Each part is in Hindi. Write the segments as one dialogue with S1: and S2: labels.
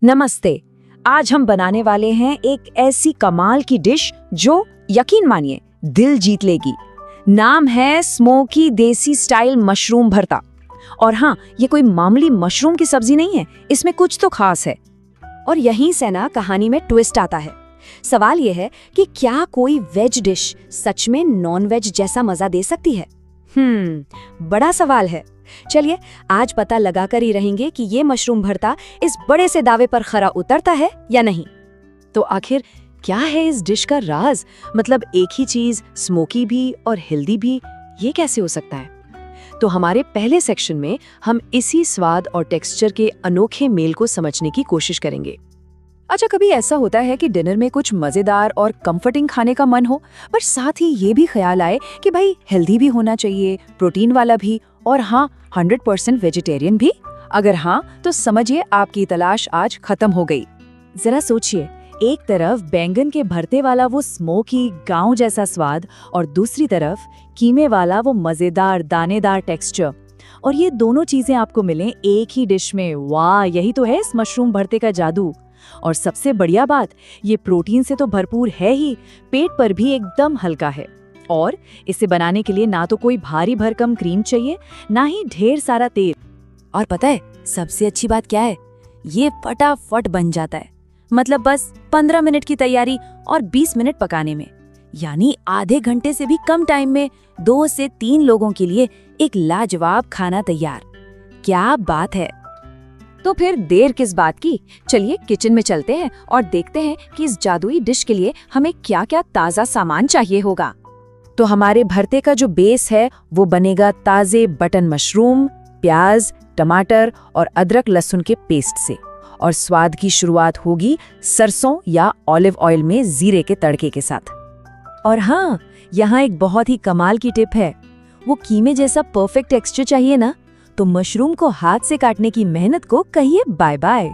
S1: नमस्ते। आज हम बनाने वाले हैं एक ऐसी कमाल की डिश जो यकीन मानिए दिल जीत लेगी। नाम है स्मोकी देसी स्टाइल मशरूम भरता। और हाँ, ये कोई मामूली मशरूम की सब्जी नहीं है, इसमें कुछ तो खास है। और यहीं से ना कहानी में ट्विस्ट आता है। सवाल ये है कि क्या कोई वेज डिश सच में नॉन वेज जैसा मजा दे सकती है? बड़ा सवाल है। चलिए आज पता लगाकर ही रहेंगे कि ये मशरूम भरता इस बड़े से दावे पर खरा उतरता है या नहीं। तो आखिर क्या है इस डिश का राज? मतलब एक ही चीज स्मोकी भी और हेल्दी भी, ये कैसे हो सकता है? तो हमारे पहले सेक्शन में हम इसी स्वाद और टेक्सचर के अनोखे मेल को समझने की कोशिश करेंगे। अच्छा, कभी ऐसा होता है कि डिनर में कुछ मजेदार और कंफर्टिंग खाने का मन हो, पर साथ ही ये भी ख्याल आए कि भाई हेल्दी भी होना चाहिए, प्रोटीन वाला भी, और हाँ 100% वेजिटेरियन भी? अगर हाँ, तो समझिए आपकी तलाश आज खत्म हो गई। जरा सोचिए, एक तरफ बैंगन के भरते वाला वो स्मोकी गांव जैसा स्वाद और दूसरी तरफ कीमे वाला वो मजेदार दानेदार टेक्सचर, और ये दोनों चीजें आपको मिलें एक ही डिश में। वाह, यही तो है इस मशरूम भरते का जादू। और सबसे बढ़िया बात, ये प्रोटीन से तो भरपूर है ही, पेट पर भी एकदम हल्का है। और इसे बनाने के लिए ना तो कोई भारी भरकम क्रीम चाहिए, ना ही ढेर सारा तेल। और पता है सबसे अच्छी बात क्या है? ये फटाफट बन जाता है। मतलब बस 15 मिनट की तैयारी और 20 मिनट पकाने में, यानी आधे घंटे से भी कम टाइम में 2 से 3 लोगों के लिए एक लाजवाब खाना तैयार। क्या बात है! तो फिर देर किस बात की, चलिए किचन में चलते हैं और देखते हैं कि इस जादुई डिश के लिए हमें क्या क्या ताज़ा सामान चाहिए होगा। तो हमारे भरते का जो बेस है वो बनेगा ताज़े बटन मशरूम, प्याज, टमाटर और अदरक लहसुन के पेस्ट से। और स्वाद की शुरुआत होगी सरसों या ऑलिव ऑयल में जीरे के तड़के के साथ। और हाँ, यहाँ एक बहुत ही कमाल की टिप है। वो कीमे जैसा परफेक्ट टेक्सचर चाहिए ना, तो मशरूम को हाथ से काटने की मेहनत को कहिए बाय बाय।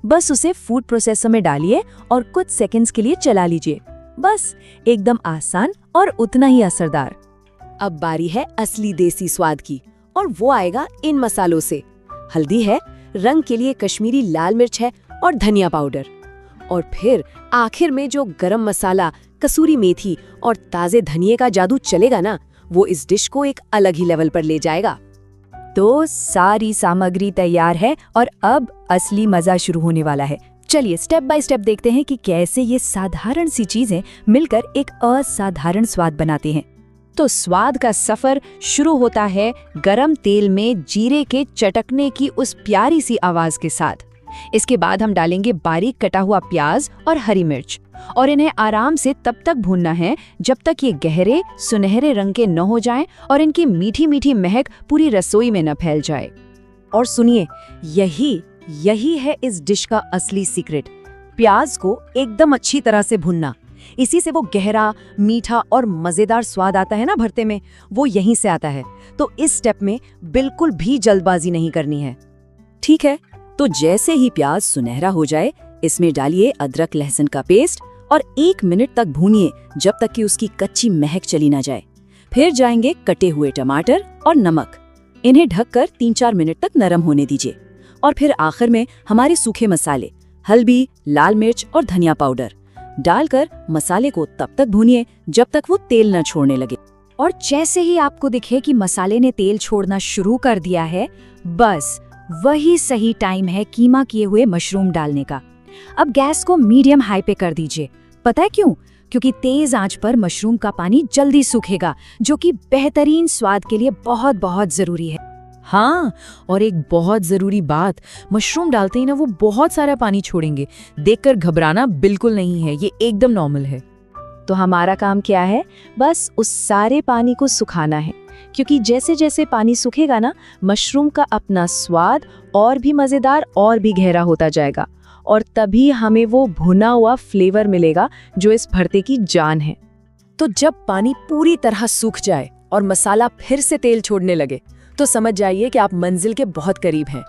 S1: बस उसे फूड प्रोसेसर में डालिए और कुछ सेकंड्स के लिए चला लीजिए। बस एकदम आसान और उतना ही असरदार। अब बारी है असली देसी स्वाद की, और वो आएगा इन मसालों से। हल्दी है, रंग के लिए कश्मीरी लाल मिर्च है और धनिया पाउडर। और फिर आखिर में जो गरम मसाला, कसूरी मेथी और ताजे धनिये का जादू चलेगा ना, वो इस डिश को एक अलग ही लेवल पर ले जाएगा। तो सारी सामग्री तैयार है और अब असली मजा शुरू होने वाला है। चलिए स्टेप बाय स्टेप देखते हैं कि कैसे ये साधारण सी चीजें मिलकर एक असाधारण स्वाद बनाते हैं। तो स्वाद का सफर शुरू होता है गरम तेल में जीरे के चटकने की उस प्यारी सी आवाज के साथ। इसके बाद हम डालेंगे बारीक कटा हुआ प्याज और हरी मिर्च, और इन्हें आराम से तब तक भूनना है जब तक ये गहरे सुनहरे रंग के न हो जाएं और इनकी मीठी मीठी महक पूरी रसोई में न फैल जाए। और सुनिए, यही है इस डिश का असली सीक्रेट। प्याज को एकदम अच्छी तरह से भूनना, इसी से वो गहरा, मीठा और मजेदार स्वाद आता है ना भरते में, वो यहीं से आता है। तो इस स्टेप में बिल्कुल भी जल्दबाजी नहीं करनी है। ठीक है, तो जैसे ही प्याज सुनहरा हो जाए, इसमें डालिए अदरक लहसुन का पेस्ट और 1 मिनट तक भूनिए जब तक कि उसकी कच्ची महक चली ना जाए। फिर जाएंगे कटे हुए टमाटर और नमक। इन्हें ढककर 3-4 मिनट तक नरम होने दीजिए। और फिर आखिर में हमारे सूखे मसाले, हल्दी, लाल मिर्च और धनिया पाउडर डालकर मसाले को तब तक भूनिए जब तक वो तेल न छोड़ने लगे। और जैसे ही आपको दिखे कि मसाले ने तेल छोड़ना शुरू कर दिया है, बस वही सही टाइम है कीमा किए हुए मशरूम डालने का। अब गैस को मीडियम हाई पे कर दीजिए। पता है क्यों? क्योंकि तेज आंच पर मशरूम का पानी जल्दी सूखेगा, जो कि बेहतरीन स्वाद के लिए बहुत बहुत जरूरी है। हाँ, और एक बहुत जरूरी बात, मशरूम डालते ही ना वो बहुत सारा पानी छोड़ेंगे। देखकर घबराना बिल्कुल नहीं है, ये एकदम नॉर्मल है। तो हमारा काम क्या है? बस उस सारे पानी को सुखाना है, क्योंकि जैसे जैसे पानी सूखेगा ना, मशरूम का अपना स्वाद और भी मजेदार और भी गहरा होता जाएगा, और तभी हमें वो भुना हुआ फ्लेवर मिलेगा जो इस भरते की जान है। तो जब पानी पूरी तरह सूख जाए और मसाला फिर से तेल छोड़ने लगे, तो समझ जाइए कि आप मंजिल के बहुत करीब हैं।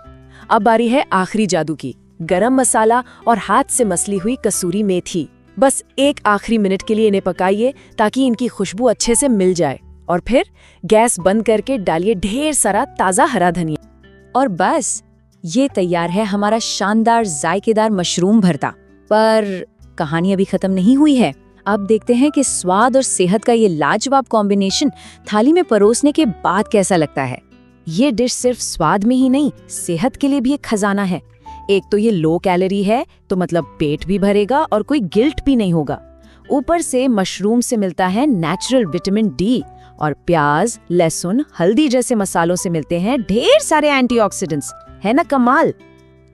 S1: अब बारी है आखिरी जादू की, गरम मसाला और हाथ से मसली हुई कसूरी मेथी। बस एक आखिरी मिनट के लिए इन्हें पकाइए ताकि इनकी खुशबू अच्छे से मिल जाए। और फिर गैस बंद करके डालिए ढेर सारा ताज़ा हरा धनिया। और बस ये तैयार है हमारा शानदार जायकेदार मशरूम भरता। पर कहानी अभी खत्म नहीं हुई है। अब देखते हैं कि स्वाद और सेहत का ये लाजवाब कॉम्बिनेशन थाली में परोसने के बाद कैसा लगता है। ये डिश सिर्फ स्वाद में ही नहीं, सेहत के लिए भी एक खजाना है। एक तो ये लो कैलोरी है, तो मतलब पेट भी भरेगा और कोई गिल्ट भी नहीं होगा। ऊपर से मशरूम से मिलता है नेचुरल विटामिन डी, और प्याज, लहसुन, हल्दी जैसे मसालों से मिलते हैं ढेर सारे एंटीऑक्सीडेंट्स। है ना कमाल?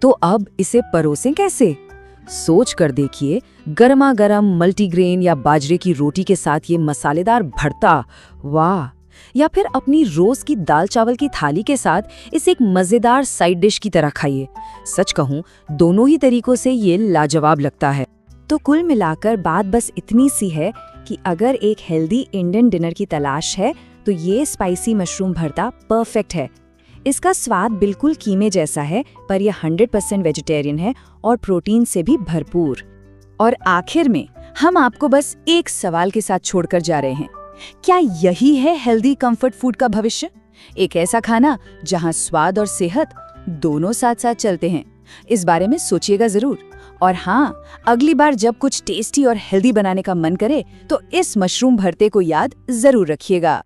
S1: तो अब इसे परोसें कैसे? सोच कर देखिए, गर्मा गर्म मल्टीग्रेन या बाजरे की रोटी के साथ ये मसालेदार भरता, वाह! या फिर अपनी रोज की दाल चावल की थाली के साथ इसे एक मजेदार साइड डिश की तरह खाइए। सच कहूं, दोनों ही तरीकों से ये लाजवाब लगता है। तो कुल मिलाकर बात बस इतनी सी है कि अगर एक हेल्दी इंडियन डिनर की तलाश है तो ये स्पाइसी मशरूम भरता परफेक्ट है। इसका स्वाद बिल्कुल कीमे जैसा है, पर यह 100% वेजिटेरियन है और प्रोटीन से भी भरपूर। और आखिर में हम आपको बस एक सवाल के साथ छोड़कर जा रहे हैं। क्या यही है हेल्दी कंफर्ट फूड का भविष्य? एक ऐसा खाना जहां स्वाद और सेहत दोनों साथ साथ चलते हैं। इस बारे में सोचिएगा जरूर। और हाँ, अगली बार जब कुछ टेस्टी और हेल्दी बनाने का मन करे तो इस मशरूम भरते को याद जरूर रखिएगा।